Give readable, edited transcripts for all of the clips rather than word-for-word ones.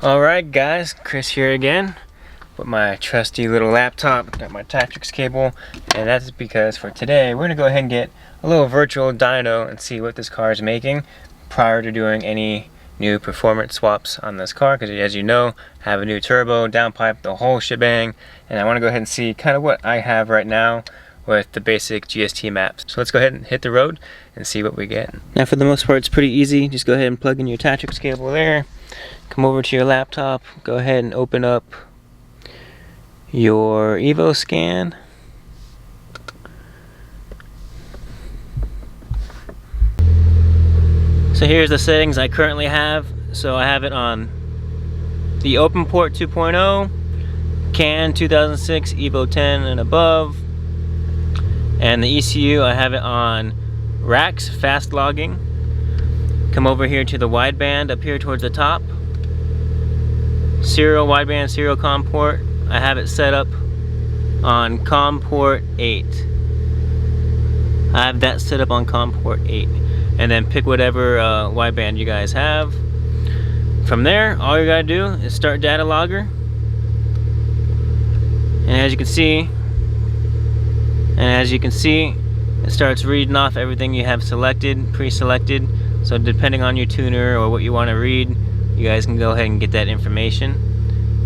Alright guys, Chris here again with my trusty little laptop. Got my tactrix cable, and that's because for today we're going to go ahead and get a little virtual dyno and see what this car is making prior to doing any new performance swaps on this car, because as you know, I have a new turbo, downpipe, the whole shebang, and I want to go ahead and see kind of what I have right now with the basic GST maps. So let's go ahead and hit the road and see what we get. Now for the most part it's pretty easy. Just go ahead and plug in your tactrix cable there. Come over to your laptop, go ahead and open up your Evoscan. So here's the settings I currently have. So I have it on the open port 2.0, CAN 2006 Evo 10 and above, and the ECU I have it on racks, fast logging. Come over here to the wideband up here towards the top. Serial wideband, serial COM port. I have it set up on COM port 8. I have that set up on COM port 8. And then pick whatever wideband you guys have. From there, all you gotta do is start data logger. And as you can see, it starts reading off everything you have selected, pre-selected. So depending on your tuner or what you want to read, you guys can go ahead and get that information.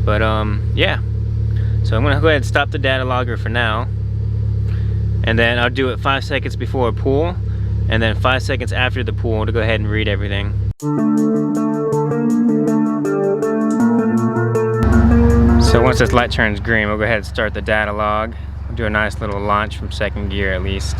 But yeah, so I'm gonna go ahead and stop the data logger for now, and then I'll do it 5 seconds before a pull, and then 5 seconds after the pull to go ahead and read everything. So once this light turns green, we'll go ahead and start the data log. We'll do a nice little launch from second gear at least.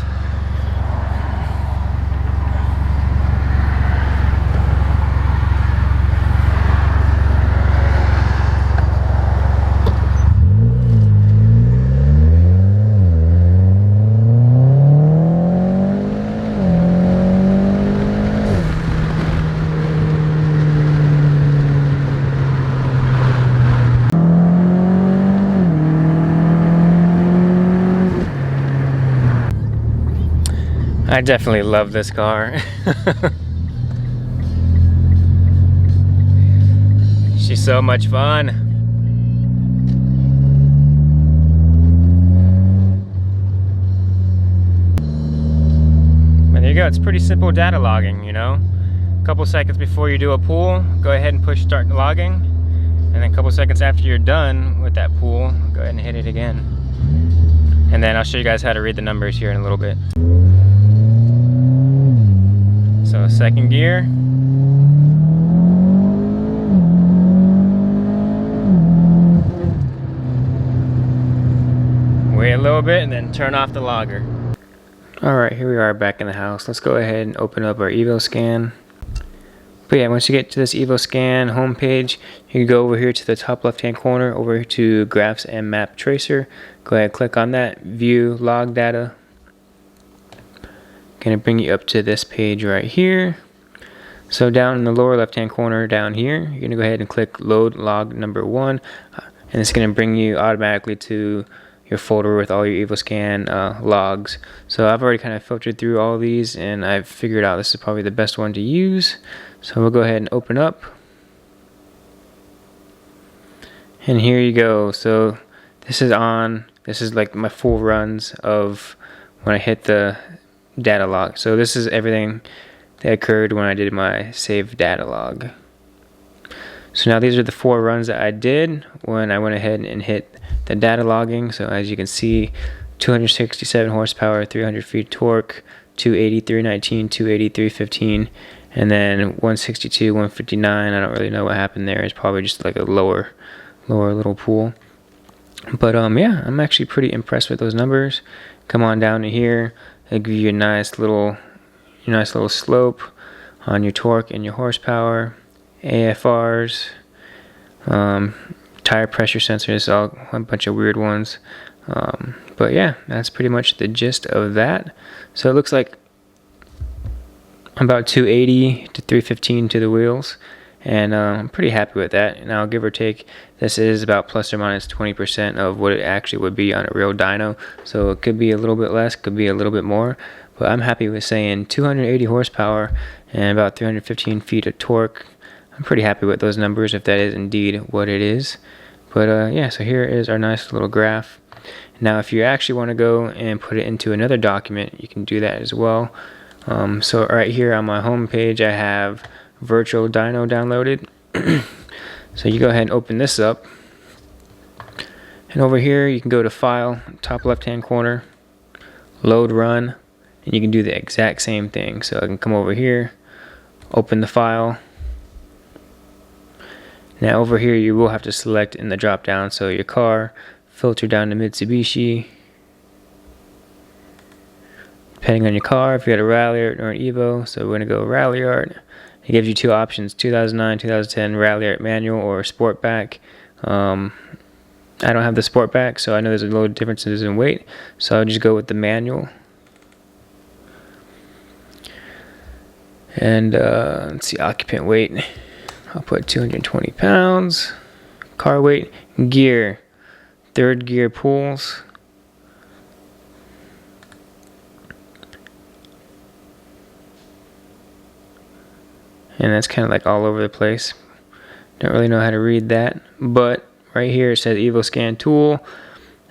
I definitely love this car. She's so much fun. And there you go, it's pretty simple data logging, you know. A couple seconds before you do a pull, go ahead and push start logging. And then a couple seconds after you're done with that pull, go ahead and hit it again. And then I'll show you guys how to read the numbers here in a little bit. So second gear. Wait a little bit and then turn off the logger. Alright, here we are back in the house. Let's go ahead and open up our Evoscan. But yeah, once you get to this Evoscan homepage, you can go over here to the top left hand corner, over to Graphs and Map Tracer. Go ahead and click on that, View Log Data. Gonna bring you up to this page right here. So down in the lower left hand corner down here, you're gonna go ahead and click Load Log Number 1, and it's gonna bring you automatically to your folder with all your Evoscan logs. So I've already kind of filtered through all of these, and I've figured out this is probably the best one to use. So we'll go ahead and open up, and here you go. So this is like my full runs of when I hit the data log. So this is everything that occurred when I did my save data log. So now these are the 4 runs that I did when I went ahead and hit the data logging. So as you can see, 267 horsepower, 300 feet torque, 280, 319, 280, 315, and then 162, 159. I don't really know what happened there. It's probably just like a lower little pool. But yeah, I'm actually pretty impressed with those numbers. Come on down to here. It'll give you a nice little slope on your torque and your horsepower, AFRs, tire pressure sensors, all a bunch of weird ones. But yeah, that's pretty much the gist of that. So it looks like about 280 to 315 to the wheels, and I'm pretty happy with that. Now, give or take, this is about plus or minus 20% of what it actually would be on a real dyno, so it could be a little bit less, could be a little bit more, but I'm happy with saying 280 horsepower and about 315 feet of torque. I'm pretty happy with those numbers if that is indeed what it is. But yeah, so here is our nice little graph. Now if you actually want to go and put it into another document, you can do that as well. So right here on my home page I have Virtual Dyno downloaded. So you go ahead and open this up, and over here you can go to File, top left hand corner, Load Run, and you can do the exact same thing. So I can come over here, open the file. Now over here you will have to select in the drop down, so your car, filter down to Mitsubishi. Depending on your car, if you had a ralliart or an Evo, so we're going to go ralliart. It gives you two options, 2009, 2010 ralliart manual or Sportback. I don't have the Sportback, so I know there's a little differences in weight, so I'll just go with the manual. And let's see, occupant weight, I'll put 220 pounds. Car weight, gear, third gear pulls. And that's kind of like all over the place. Don't really know how to read that, but right here it says Evoscan tool.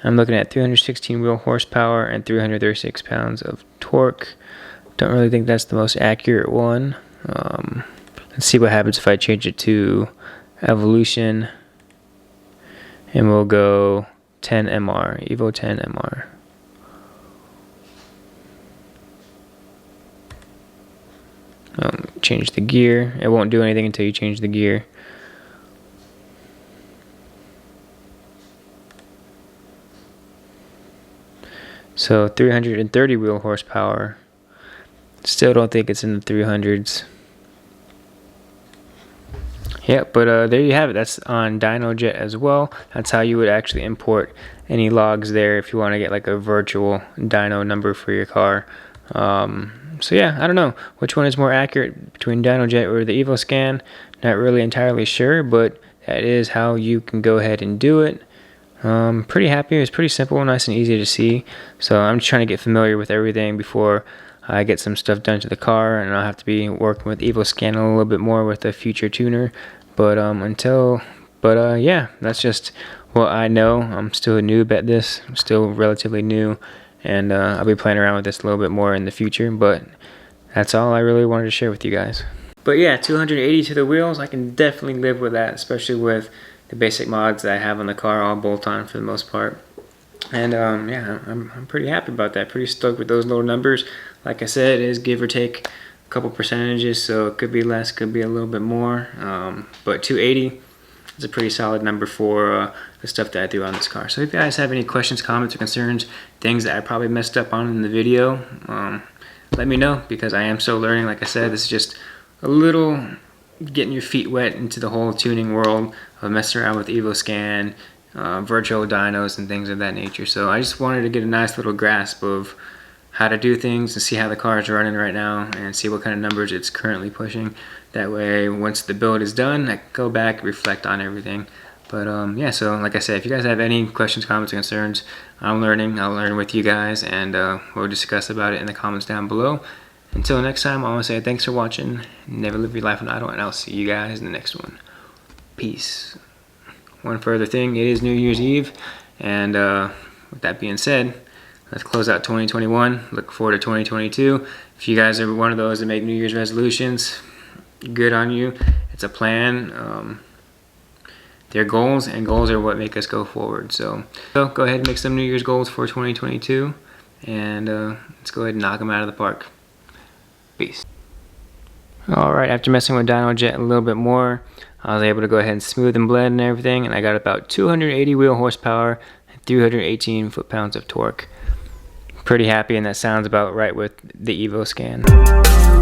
I'm looking at 316 wheel horsepower and 336 pounds of torque. Don't really think that's the most accurate one. Let's see what happens if I change it to Evolution, and we'll go 10 MR, Evo 10 MR. Change the gear. It won't do anything until you change the gear. So 330 wheel horsepower. Still don't think it's in the 300s. Yeah, but there you have it. That's on DynoJet as well. That's how you would actually import any logs there if you want to get like a virtual dyno number for your car. So yeah, I don't know which one is more accurate between DynoJet or the Evoscan. Not really entirely sure, but that is how you can go ahead and do it. Pretty happy. It's pretty simple, nice and easy to see. So I'm just trying to get familiar with everything before I get some stuff done to the car, and I'll have to be working with Evoscan a little bit more with the future tuner. But yeah, that's just what I know. I'm still a noob at this. I'm still relatively new, and I'll be playing around with this a little bit more in the future. But that's all I really wanted to share with you guys. But yeah, 280 to the wheels, I can definitely live with that, especially with the basic mods that I have on the car, all bolt-on for the most part. And yeah, I'm pretty happy about that. Pretty stoked with those little numbers. Like I said, it is give or take a couple percentages, so it could be less, could be a little bit more. But 280 is a pretty solid number for the stuff that I do on this car. So if you guys have any questions, comments, or concerns, things that I probably messed up on in the video, let me know, because I am still learning. Like I said, this is just a little getting your feet wet into the whole tuning world of messing around with Evoscan, virtual dynos, and things of that nature. So I just wanted to get a nice little grasp of how to do things and see how the car is running right now and see what kind of numbers it's currently pushing. That way, once the build is done, I can go back and reflect on everything. But yeah, so like I said, if you guys have any questions, comments, or concerns, I'm learning. I'll learn with you guys, and we'll discuss about it in the comments down below. Until next time, I want to say thanks for watching. Never live your life on idle, and I'll see you guys in the next one. Peace. One further thing, it is New Year's Eve, and with that being said, let's close out 2021. Look forward to 2022. If you guys are one of those that make New Year's resolutions, good on you. It's a plan. They're goals, and goals are what make us go forward. So go ahead and make some New Year's goals for 2022, and let's go ahead and knock them out of the park. Peace. Alright, after messing with DynoJet a little bit more, I was able to go ahead and smooth and blend and everything, and I got about 280 wheel horsepower and 318 foot-pounds of torque. Pretty happy, and that sounds about right with the Evoscan.